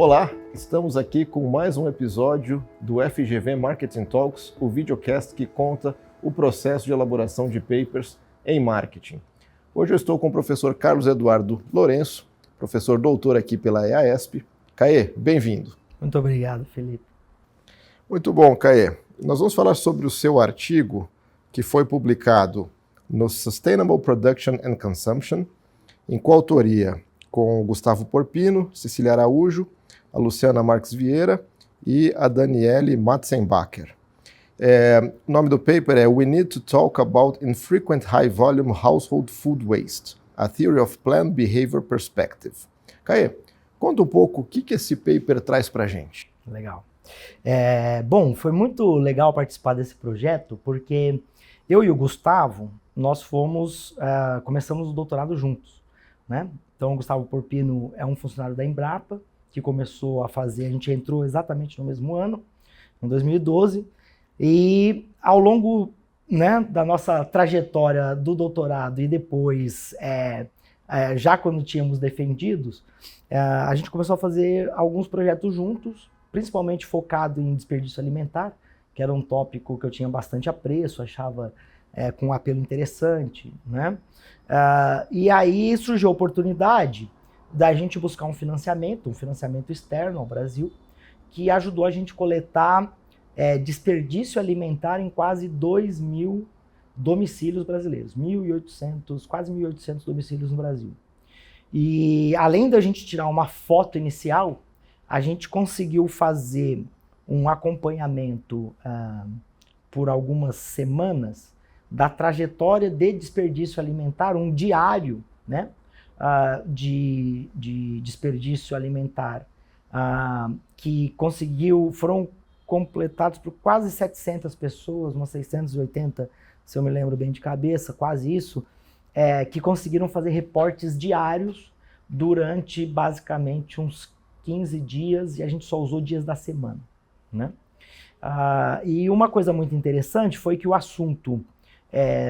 Olá, estamos aqui com mais um episódio do FGV Marketing Talks, o videocast que conta o processo de elaboração de papers em marketing. Hoje eu estou com o professor Carlos Eduardo Lourenço, professor doutor aqui pela EASP. Caê, bem-vindo. Muito obrigado, Felipe. Muito bom, Caê. Nós vamos falar sobre o seu artigo que foi publicado no Sustainable Production and Consumption, em coautoria com o Gustavo Porpino, Cecília Araújo, a Luciana Marques Vieira e a Daniele Matzenbacher. O nome do paper é We Need to Talk About Infrequent High Volume Household Food Waste, a Theory of Planned Behavior Perspective. Caê, conta um pouco o que esse paper traz para a gente. Legal. Bom, foi muito legal participar desse projeto, porque eu e o Gustavo, nós começamos o doutorado juntos, né? Então, o Gustavo Porpino é um funcionário da Embrapa, que começou a fazer, a gente entrou exatamente no mesmo ano, em 2012, e ao longo, né, da nossa trajetória do doutorado e depois, já quando tínhamos defendidos, a gente começou a fazer alguns projetos juntos, principalmente focado em desperdício alimentar, que era um tópico que eu tinha bastante apreço, achava com um apelo interessante, né? E aí surgiu a oportunidade da gente buscar um financiamento externo ao Brasil, que ajudou a gente a coletar desperdício alimentar em quase 2.000 domicílios brasileiros, 1.800, quase 1.800 domicílios no Brasil. E além da gente tirar uma foto inicial, a gente conseguiu fazer um acompanhamento por algumas semanas da trajetória de desperdício alimentar, um diário, né, de desperdício alimentar, que foram completados por quase 700 pessoas, umas 680, se eu me lembro bem de cabeça, quase isso, que conseguiram fazer reportes diários durante basicamente uns 15 dias, e a gente só usou dias da semana, né? E uma coisa muito interessante foi que o assunto,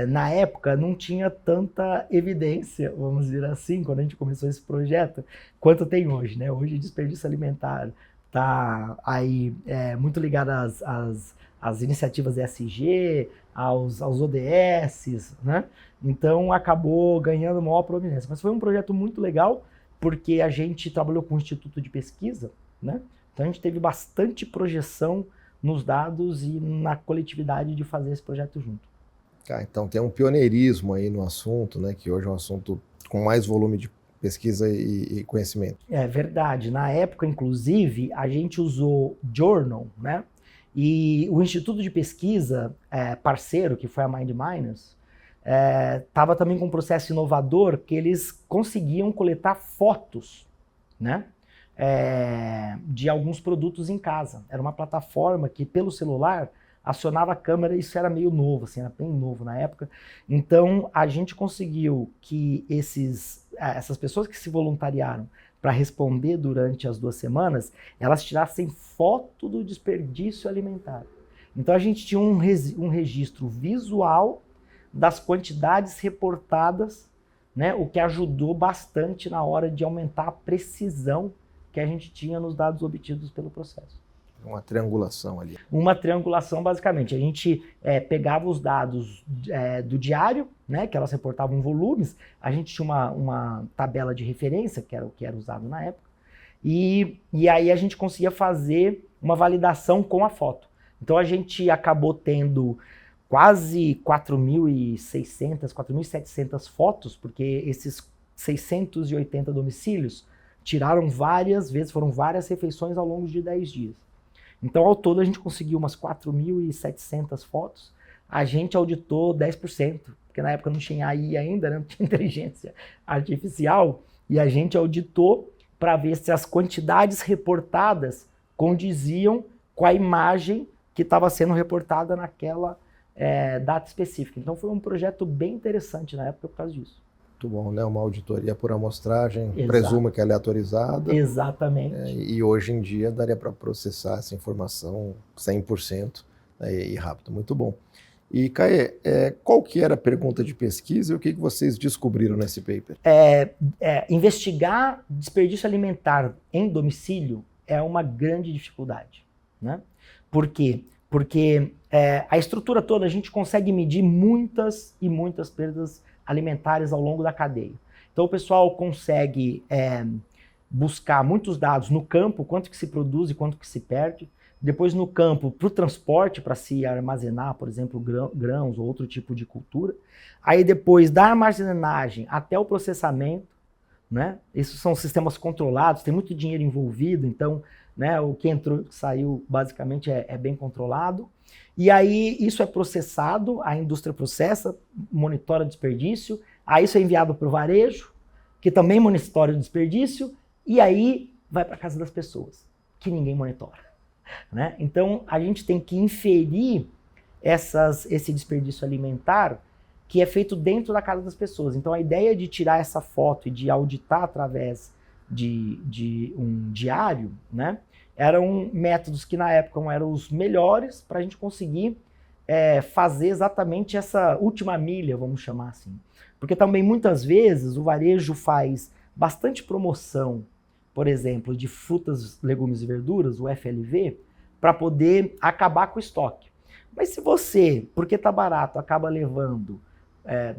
na época, não tinha tanta evidência, vamos dizer assim, quando a gente começou esse projeto, quanto tem hoje, né? Hoje, desperdício alimentar está aí muito ligado às iniciativas ESG, aos ODS, né? Então, acabou ganhando maior prominência. Mas foi um projeto muito legal, porque a gente trabalhou com o Instituto de Pesquisa, né? Então, a gente teve bastante projeção nos dados e na coletividade de fazer esse projeto junto. Então tem um pioneirismo aí no assunto, né, que hoje é um assunto com mais volume de pesquisa e conhecimento. É verdade. Na época, inclusive, a gente usou Journal, né? E o Instituto de Pesquisa parceiro, que foi a Mind Miners, estava também com um processo inovador que eles conseguiam coletar fotos, né, de alguns produtos em casa. Era uma plataforma que, pelo celular, acionava a câmera. Isso era meio novo, assim, era bem novo na época. Então, a gente conseguiu que essas pessoas que se voluntariaram para responder durante as 2 semanas, elas tirassem foto do desperdício alimentar. Então, a gente tinha um registro visual das quantidades reportadas, né, o que ajudou bastante na hora de aumentar a precisão que a gente tinha nos dados obtidos pelo processo. Uma triangulação ali. Uma triangulação, basicamente. A gente pegava os dados do diário, né, que elas reportavam volumes, a gente tinha uma tabela de referência, que era o que era usado na época, e aí a gente conseguia fazer uma validação com a foto. Então a gente acabou tendo quase 4.600, 4.700 fotos, porque esses 680 domicílios tiraram várias vezes, foram várias refeições ao longo de 10 dias. Então, ao todo, a gente conseguiu umas 4.700 fotos. A gente auditou 10%, porque na época não tinha AI ainda, né? Não tinha inteligência artificial, e a gente auditou para ver se as quantidades reportadas condiziam com a imagem que estava sendo reportada naquela data específica. Então, foi um projeto bem interessante na época por causa disso. Muito bom, né? Uma auditoria por amostragem, Exato. Presumo que é aleatorizada. Exatamente. E hoje em dia daria para processar essa informação 100%, e rápido. Muito bom. E, Caê, qual que era a pergunta de pesquisa e o que vocês descobriram nesse paper? Investigar desperdício alimentar em domicílio é uma grande dificuldade, né? Por quê? Porque a estrutura toda a gente consegue medir muitas e muitas perdas alimentares ao longo da cadeia. Então o pessoal consegue buscar muitos dados no campo, quanto que se produz e quanto que se perde. Depois no campo, para o transporte, para se armazenar, por exemplo, grãos ou outro tipo de cultura. Aí depois da armazenagem até o processamento, né? Esses são sistemas controlados, tem muito dinheiro envolvido, então, né, o que entrou e saiu basicamente é bem controlado. E aí isso é processado, a indústria processa, monitora o desperdício, aí isso é enviado para o varejo, que também monitora o desperdício, e aí vai para a casa das pessoas, que ninguém monitora. Né? Então, a gente tem que inferir esse desperdício alimentar que é feito dentro da casa das pessoas. Então, a ideia de tirar essa foto e de auditar através de um diário, né, eram métodos que na época eram os melhores para a gente conseguir fazer exatamente essa última milha, vamos chamar assim. Porque também muitas vezes o varejo faz bastante promoção, por exemplo, de frutas, legumes e verduras, o FLV, para poder acabar com o estoque. Mas se você, porque está barato, acaba levando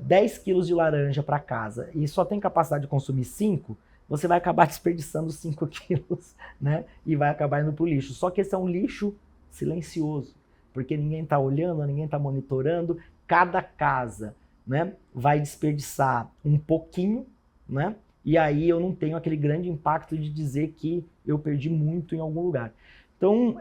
10 quilos de laranja para casa e só tem capacidade de consumir 5, você vai acabar desperdiçando 5 quilos, né? E vai acabar indo para o lixo. Só que esse é um lixo silencioso, porque ninguém está olhando, ninguém está monitorando. Cada casa, né, vai desperdiçar um pouquinho, né? E aí eu não tenho aquele grande impacto de dizer que eu perdi muito em algum lugar. Então,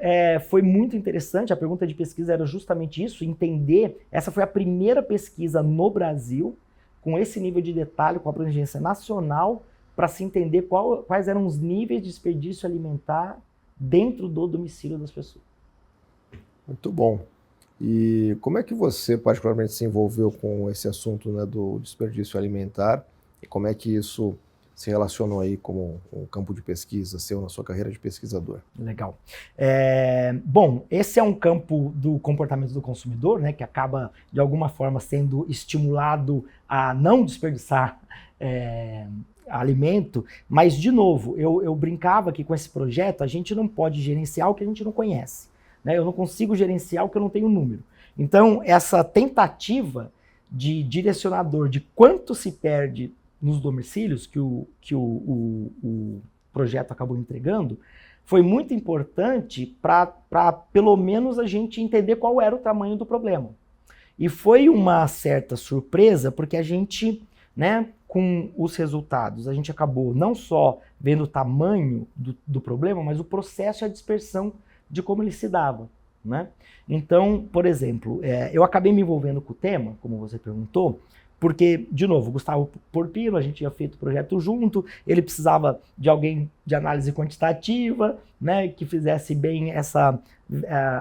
foi muito interessante, a pergunta de pesquisa era justamente isso, entender, essa foi a primeira pesquisa no Brasil, com esse nível de detalhe, com abrangência nacional, para se entender quais eram os níveis de desperdício alimentar dentro do domicílio das pessoas. Muito bom. E como é que você particularmente se envolveu com esse assunto, né, do desperdício alimentar, e como é que isso se relacionou aí como um campo de pesquisa seu na sua carreira de pesquisador? Legal. Bom, esse é um campo do comportamento do consumidor, né, que acaba, de alguma forma, sendo estimulado a não desperdiçar alimento, mas, de novo, eu brincava que com esse projeto a gente não pode gerenciar o que a gente não conhece, né? Eu não consigo gerenciar o que eu não tenho número. Então, essa tentativa de direcionador de quanto se perde nos domicílios, que o projeto acabou entregando, foi muito importante para pelo menos a gente entender qual era o tamanho do problema. E foi uma certa surpresa, porque a gente, né, com os resultados, a gente acabou não só vendo o tamanho do problema, mas o processo e a dispersão de como ele se dava, né? Então, por exemplo, eu acabei me envolvendo com o tema, como você perguntou, porque, de novo, o Gustavo Porpino, a gente tinha feito o projeto junto, ele precisava de alguém de análise quantitativa, né, que fizesse bem essa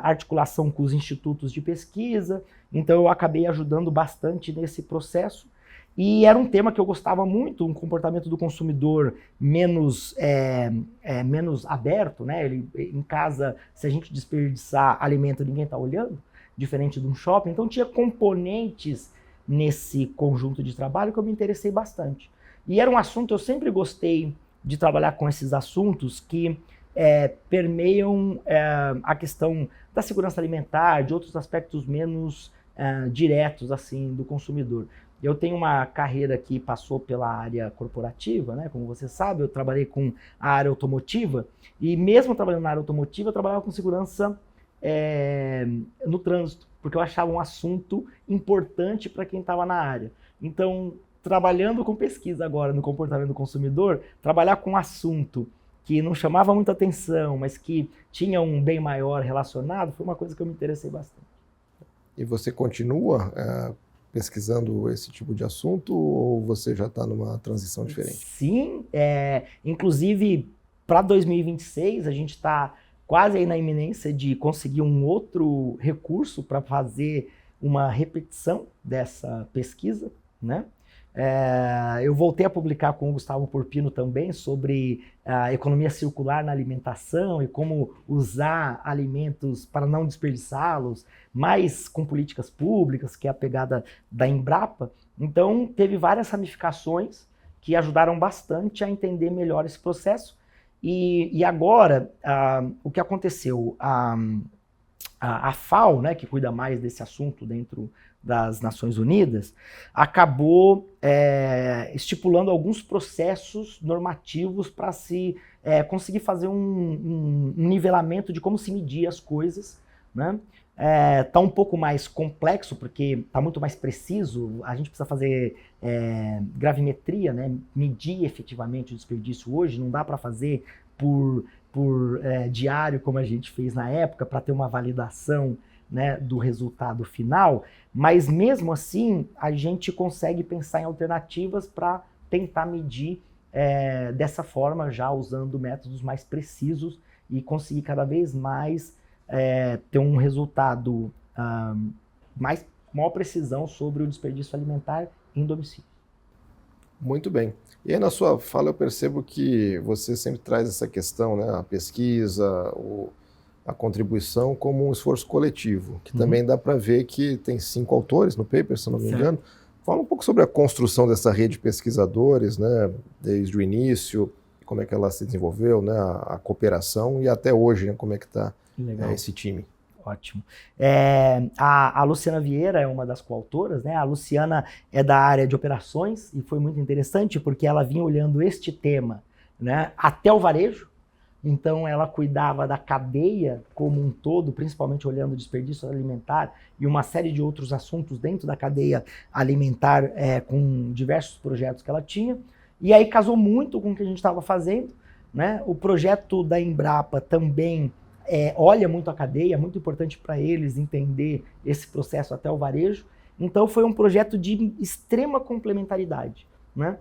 articulação com os institutos de pesquisa, então eu acabei ajudando bastante nesse processo, e era um tema que eu gostava muito, um comportamento do consumidor menos aberto, né? Ele, em casa, se a gente desperdiçar alimento, ninguém está olhando, diferente de um shopping, então tinha componentes nesse conjunto de trabalho que eu me interessei bastante. E era um assunto, eu sempre gostei de trabalhar com esses assuntos que permeiam a questão da segurança alimentar, de outros aspectos menos diretos assim do consumidor. Eu tenho uma carreira que passou pela área corporativa, né? Como você sabe, eu trabalhei com a área automotiva, e mesmo trabalhando na área automotiva, eu trabalhava com segurança no trânsito, porque eu achava um assunto importante para quem estava na área. Então, trabalhando com pesquisa agora no comportamento do consumidor, trabalhar com um assunto que não chamava muita atenção, mas que tinha um bem maior relacionado, foi uma coisa que eu me interessei bastante. E você continua pesquisando esse tipo de assunto, ou você já está numa transição diferente? Sim, inclusive para 2026 a gente está quase aí na iminência de conseguir um outro recurso para fazer uma repetição dessa pesquisa, né? Eu voltei a publicar com o Gustavo Porpino também sobre a economia circular na alimentação e como usar alimentos para não desperdiçá-los, mas com políticas públicas, que é a pegada da Embrapa. Então, teve várias ramificações que ajudaram bastante a entender melhor esse processo. E agora, o que aconteceu? A FAO, né, que cuida mais desse assunto dentro das Nações Unidas, acabou estipulando alguns processos normativos para se conseguir fazer um nivelamento de como se medir as coisas, né? Tá um pouco mais complexo, porque tá muito mais preciso, a gente precisa fazer gravimetria, né? Medir efetivamente o desperdício hoje, não dá para fazer por diário, como a gente fez na época, para ter uma validação, né, do resultado final, mas mesmo assim a gente consegue pensar em alternativas para tentar medir dessa forma, já usando métodos mais precisos e conseguir cada vez mais ter um resultado com maior precisão sobre o desperdício alimentar em domicílio. Muito bem. E aí na sua fala eu percebo que você sempre traz essa questão, né, a pesquisa, a contribuição como um esforço coletivo, que também dá para ver que tem 5 autores no paper, se eu não me engano. Fala um pouco sobre a construção dessa rede de pesquisadores, né, desde o início, como é que ela se desenvolveu, né, a cooperação e até hoje, né, como é que está esse time. Ótimo. A Luciana Vieira é uma das coautoras, né? A Luciana é da área de operações e foi muito interessante porque ela vinha olhando este tema, né, até o varejo. Então ela cuidava da cadeia como um todo, principalmente olhando o desperdício alimentar e uma série de outros assuntos dentro da cadeia alimentar com diversos projetos que ela tinha. E aí casou muito com o que a gente estava fazendo, né? O projeto da Embrapa também olha muito a cadeia, é muito importante para eles entender esse processo até o varejo. Então foi um projeto de extrema complementaridade, né?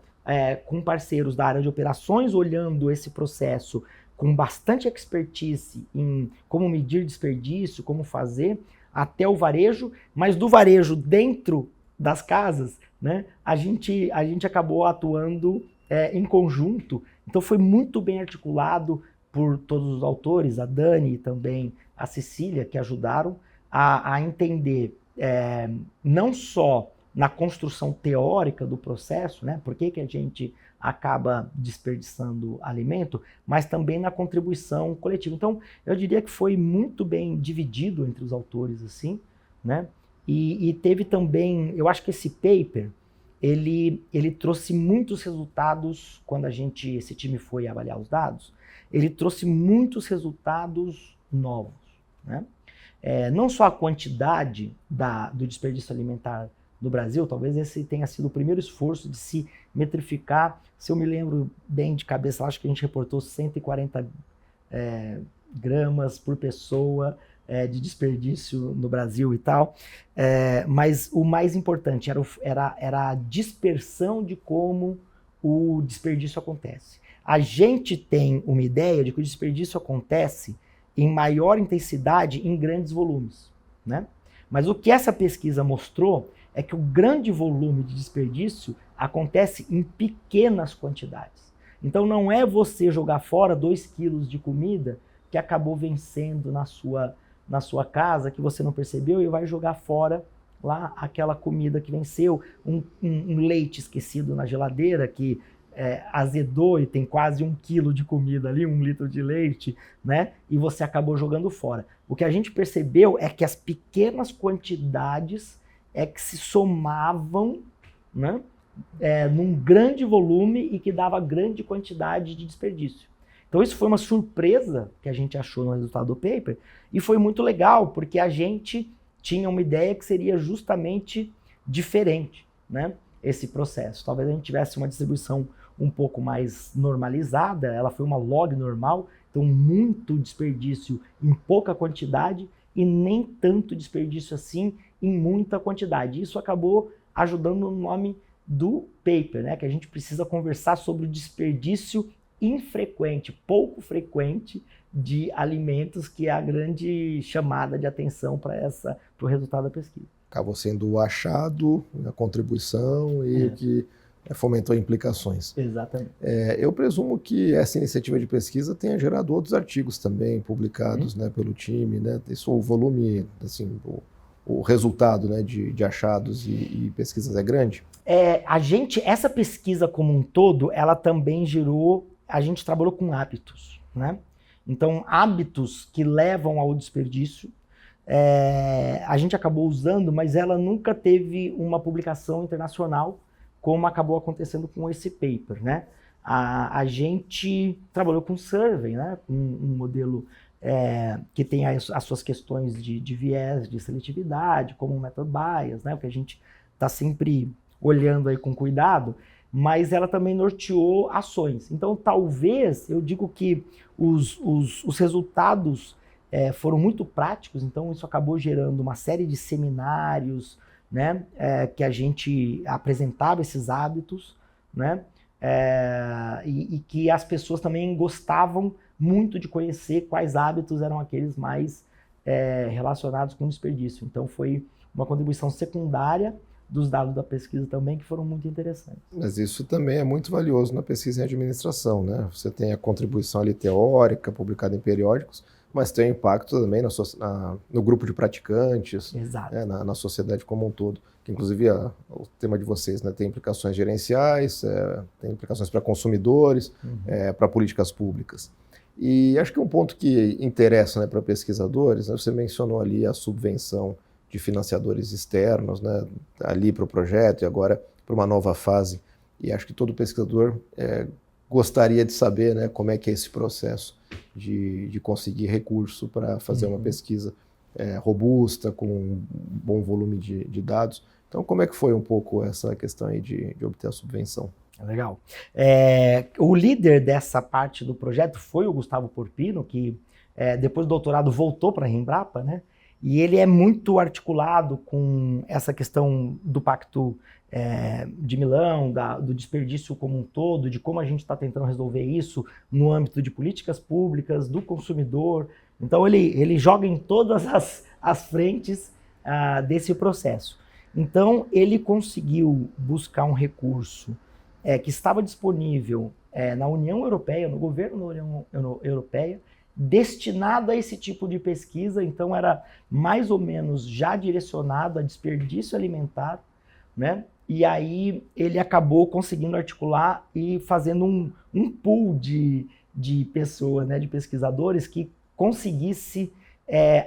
Com parceiros da área de operações olhando esse processo com bastante expertise em como medir desperdício, como fazer, até o varejo, mas do varejo dentro das casas, né, a gente acabou atuando em conjunto. Então foi muito bem articulado por todos os autores, a Dani e também a Cecília, que ajudaram a entender não só na construção teórica do processo, né, por que a gente acaba desperdiçando alimento, mas também na contribuição coletiva. Então, eu diria que foi muito bem dividido entre os autores, assim, né? E teve também, eu acho que esse paper, ele trouxe muitos resultados, quando esse time foi avaliar os dados, ele trouxe muitos resultados novos, né? Não só a quantidade do desperdício alimentar no Brasil, talvez esse tenha sido o primeiro esforço de se metrificar. Se eu me lembro bem de cabeça, acho que a gente reportou 140 gramas por pessoa de desperdício no Brasil e tal, mas o mais importante era a dispersão de como o desperdício acontece. A gente tem uma ideia de que o desperdício acontece em maior intensidade em grandes volumes, né? Mas o que essa pesquisa mostrou é que o grande volume de desperdício acontece em pequenas quantidades. Então não é você jogar fora 2 quilos de comida que acabou vencendo na sua casa, que você não percebeu, e vai jogar fora lá aquela comida que venceu, um leite esquecido na geladeira que azedou e tem quase 1 quilo de comida ali, 1 litro de leite, né? E você acabou jogando fora. O que a gente percebeu é que as pequenas quantidades que se somavam, né, num grande volume e que dava grande quantidade de desperdício. Então isso foi uma surpresa que a gente achou no resultado do paper e foi muito legal, porque a gente tinha uma ideia que seria justamente diferente, né, esse processo. Talvez a gente tivesse uma distribuição um pouco mais normalizada, ela foi uma log normal, então muito desperdício em pouca quantidade e nem tanto desperdício assim em muita quantidade. Isso acabou ajudando no nome do paper, né, que a gente precisa conversar sobre o desperdício infrequente, pouco frequente de alimentos, que é a grande chamada de atenção para o resultado da pesquisa. Acabou sendo o achado, a contribuição e o que fomentou implicações. Exatamente. Eu presumo que essa iniciativa de pesquisa tenha gerado outros artigos também publicados, né, pelo time, né? Isso, o volume, assim, o resultado, né, de achados e pesquisas é grande? Essa pesquisa como um todo, ela também gerou a gente trabalhou com hábitos, né? Então, hábitos que levam ao desperdício, a gente acabou usando, mas ela nunca teve uma publicação internacional, como acabou acontecendo com esse paper, né? A gente trabalhou com survey, né? Um modelo que tem as suas questões de viés, de seletividade, como o method bias, né? O que a gente está sempre olhando aí com cuidado, mas ela também norteou ações. Então, talvez, eu digo que os resultados foram muito práticos, então isso acabou gerando uma série de seminários, né, que a gente apresentava esses hábitos, né, e que as pessoas também gostavam muito de conhecer quais hábitos eram aqueles mais relacionados com o desperdício. Então, foi uma contribuição secundária dos dados da pesquisa também, que foram muito interessantes. Mas isso também é muito valioso na pesquisa em administração, né? Você tem a contribuição ali teórica, publicada em periódicos, mas tem impacto também no grupo de praticantes, na sociedade como um todo. Que, inclusive, o tema de vocês, né, tem implicações gerenciais, tem implicações para consumidores, para políticas públicas. E acho que um ponto que interessa, né, para pesquisadores, né, você mencionou ali a subvenção de financiadores externos, né, ali para o projeto e agora para uma nova fase. E acho que todo pesquisador gostaria de saber, né, como é que é esse processo de conseguir recurso para fazer uma pesquisa robusta, com um bom volume de dados. Então, como é que foi um pouco essa questão aí de obter a subvenção? Legal. O líder dessa parte do projeto foi o Gustavo Porpino, que depois do doutorado voltou para a Embrapa, né? E ele é muito articulado com essa questão do Pacto de Milão, do desperdício como um todo, de como a gente está tentando resolver isso no âmbito de políticas públicas, do consumidor. Então, ele joga em todas as frentes desse processo. Então, ele conseguiu buscar um recurso que estava disponível na União Europeia, no governo da União Europeia, destinado a esse tipo de pesquisa. Então era mais ou menos já direcionado a desperdício alimentar, né? E aí ele acabou conseguindo articular e fazendo um pool de pessoas, né, de pesquisadores que conseguisse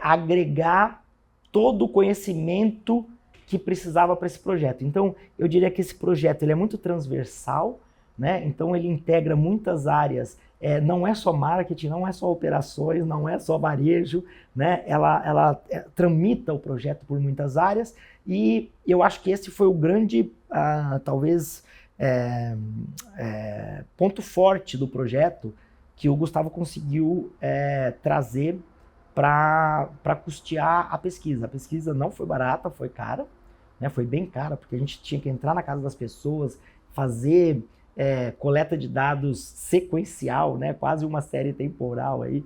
agregar todo o conhecimento que precisava para esse projeto. Então eu diria que esse projeto ele é muito transversal, né? Então ele integra muitas áreas. Não é só marketing, não é só operações, não é só varejo, né? Ela tramita o projeto por muitas áreas e eu acho que esse foi o grande, talvez, ponto forte do projeto que o Gustavo conseguiu trazer para custear a pesquisa. A pesquisa não foi barata, foi cara, né? Foi bem cara, porque a gente tinha que entrar na casa das pessoas, fazer coleta de dados sequencial, né? Quase uma série temporal aí,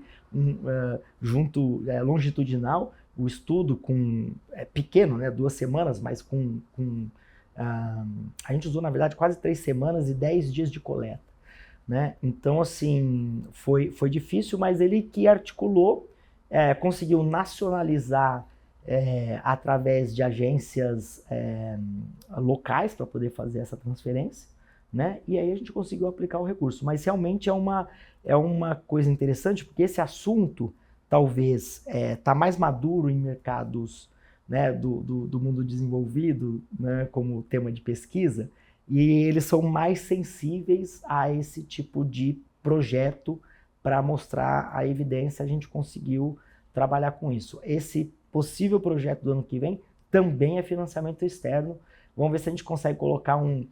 longitudinal, o estudo pequeno, né? 2 semanas, mas a gente usou, na verdade, quase 3 semanas e 10 dias de coleta, né? Então, assim, foi difícil, mas ele que articulou, conseguiu nacionalizar através de agências locais para poder fazer essa transferência, né? E aí a gente conseguiu aplicar o recurso. Mas realmente é uma coisa interessante, porque esse assunto talvez está mais maduro em mercados, né, do mundo desenvolvido, né, como tema de pesquisa, e eles são mais sensíveis a esse tipo de projeto para mostrar a evidência. A gente conseguiu trabalhar com isso. Esse possível projeto do ano que vem também é financiamento externo. Vamos ver se a gente consegue colocar um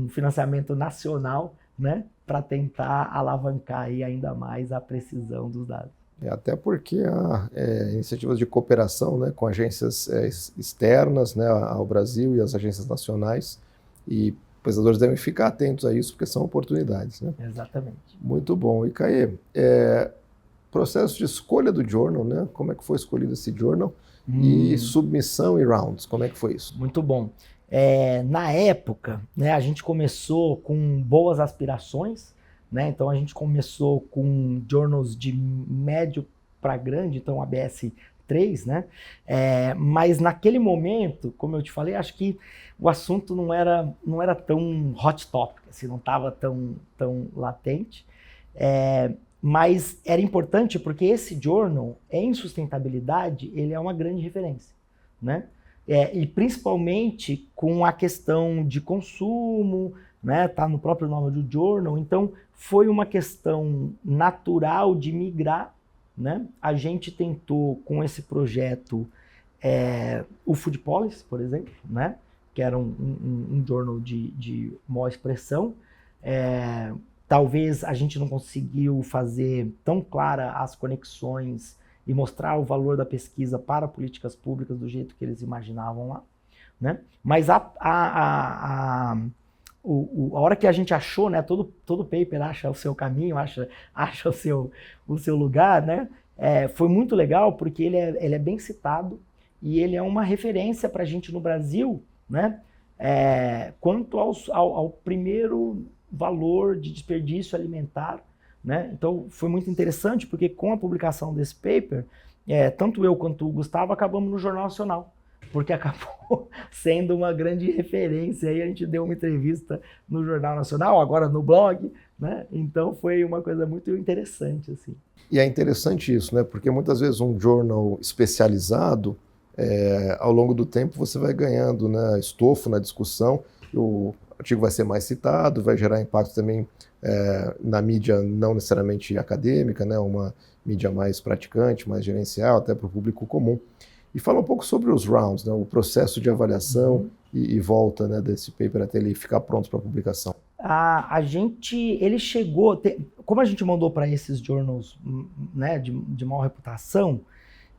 financiamento nacional, né, para tentar alavancar aí ainda mais a precisão dos dados. Até porque há iniciativas de cooperação, né, com agências externas, né, ao Brasil e as agências nacionais, e pesquisadores devem ficar atentos a isso, porque são oportunidades, né? Exatamente. Muito bom. E Caê, processo de escolha do journal, né? Como é que foi escolhido esse journal? E submissão e rounds, como é que foi isso? Muito bom. Na época, né, a gente começou com boas aspirações, né? Então a gente começou com journals de médio para grande, então ABS 3, né? Mas naquele momento, como eu te falei, acho que o assunto não era tão hot topic, assim, não estava tão latente. Mas era importante porque esse journal, em sustentabilidade, ele é uma grande referência, né? E principalmente com a questão de consumo, né? Tá no próprio nome do journal, então foi uma questão natural de migrar, né? A gente tentou com esse projeto o Food Policy, por exemplo, né? Que era um journal de maior expressão. Talvez a gente não conseguiu fazer tão clara as conexões e mostrar o valor da pesquisa para políticas públicas do jeito que eles imaginavam lá, né? Mas a hora que a gente achou, né? Todo paper acha o seu caminho, acha o seu lugar, né? Foi muito legal porque ele é bem citado e ele é uma referência para a gente no Brasil, né? Quanto ao primeiro valor de desperdício alimentar, né? Então foi muito interessante porque com a publicação desse paper, tanto eu quanto o Gustavo acabamos no Jornal Nacional, porque acabou sendo uma grande referência. Aí a gente deu uma entrevista no Jornal Nacional, agora no blog, né? Então foi uma coisa muito interessante, assim. E é interessante isso, né? Porque muitas vezes um journal especializado, ao longo do tempo você vai ganhando, né, estofo na discussão, o artigo vai ser mais citado, vai gerar impacto também na mídia não necessariamente acadêmica, né, uma mídia mais praticante, mais gerencial, até para o público comum. E fala um pouco sobre os rounds, né, o processo de avaliação e volta, né, desse paper até ele ficar pronto para publicação. Ele chegou, como a gente mandou para esses journals, né, de maior reputação,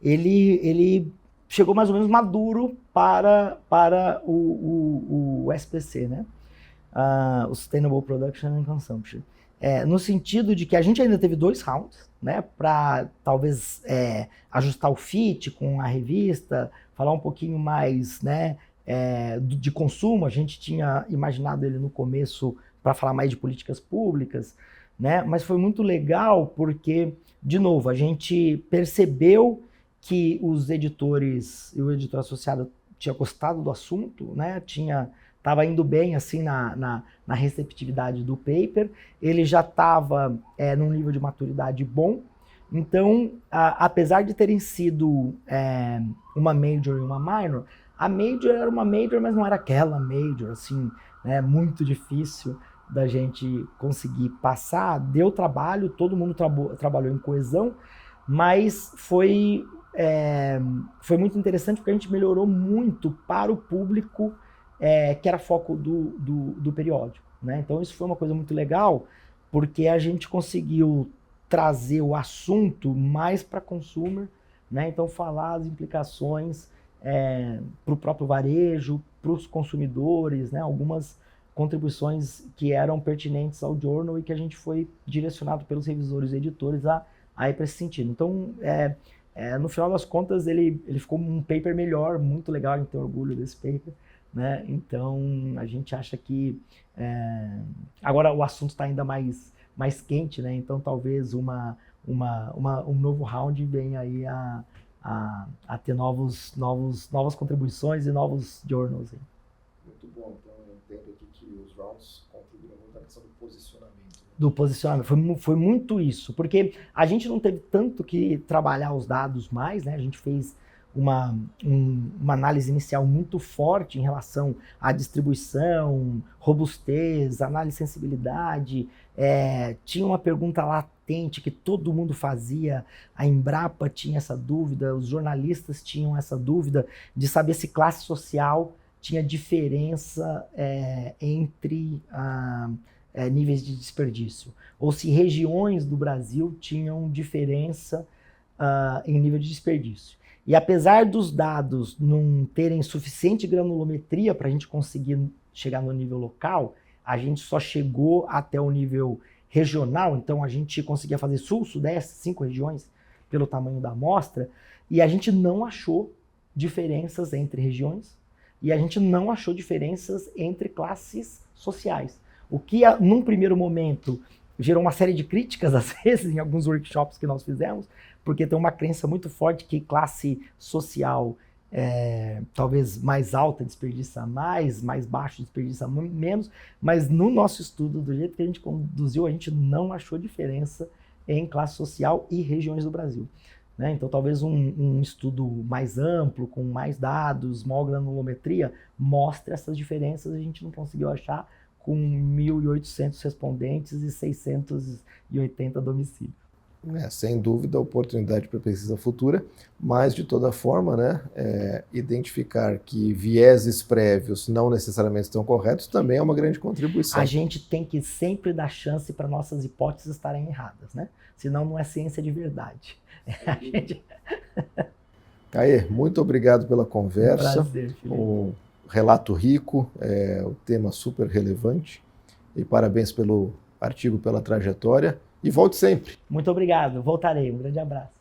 ele chegou mais ou menos maduro para o SPC, né? O Sustainable Production and Consumption. No sentido de que a gente ainda teve 2 rounds, né, para talvez ajustar o fit com a revista, falar um pouquinho mais, né, de consumo. A gente tinha imaginado ele no começo para falar mais de políticas públicas, né, mas foi muito legal porque, de novo, a gente percebeu que os editores e o editor associado tinha gostado do assunto, né, estava indo bem assim na receptividade do paper, ele já estava num nível de maturidade bom. Então, apesar de terem sido uma major e uma minor, a major era uma major, mas não era aquela major, assim, né, muito difícil da gente conseguir passar. Deu trabalho, todo mundo trabalhou em coesão, mas foi muito interessante porque a gente melhorou muito para o público que era foco do periódico, né? Então isso foi uma coisa muito legal, porque a gente conseguiu trazer o assunto mais para consumer, né? Então falar as implicações para o próprio varejo, para os consumidores, né? Algumas contribuições que eram pertinentes ao journal e que a gente foi direcionado pelos revisores e editores a ir para esse sentido. Então, no final das contas, ele ficou um paper melhor, muito legal, a gente tem orgulho desse paper, né? Então, a gente acha que agora o assunto está ainda mais quente, né? Então, talvez um novo round venha aí a ter novas contribuições e novos journals. Aí. Muito bom. Então, eu entendo aqui que os rounds contribuem muito na questão do posicionamento. Do posicionamento, foi muito isso, porque a gente não teve tanto que trabalhar os dados mais, né? A gente fez uma análise inicial muito forte em relação à distribuição, robustez, análise de sensibilidade. Tinha uma pergunta latente que todo mundo fazia, a Embrapa tinha essa dúvida, os jornalistas tinham essa dúvida de saber se classe social tinha diferença entre níveis de desperdício, ou se regiões do Brasil tinham diferença em nível de desperdício. E apesar dos dados não terem suficiente granulometria para a gente conseguir chegar no nível local, a gente só chegou até o nível regional, então a gente conseguia fazer sul, sudeste, 5 regiões pelo tamanho da amostra, e a gente não achou diferenças entre regiões, e a gente não achou diferenças entre classes sociais. O que, num primeiro momento, gerou uma série de críticas, às vezes, em alguns workshops que nós fizemos, porque tem uma crença muito forte que classe social talvez mais alta desperdiça mais baixo desperdiça menos, mas no nosso estudo, do jeito que a gente conduziu, a gente não achou diferença em classe social e regiões do Brasil. Né? Então, talvez um estudo mais amplo, com mais dados, maior granulometria, mostre essas diferenças. A gente não conseguiu achar com 1.800 respondentes e 680 domicílios. Sem dúvida, oportunidade para pesquisa futura, mas de toda forma, né, identificar que vieses prévios não necessariamente estão corretos também é uma grande contribuição. A gente tem que sempre dar chance para nossas hipóteses estarem erradas, né? Senão não é ciência de verdade. Caê, muito obrigado pela conversa. Prazer, Felipe. Um relato rico, o tema super relevante, e parabéns pelo artigo, pela trajetória. E volte sempre. Muito obrigado, voltarei. Um grande abraço.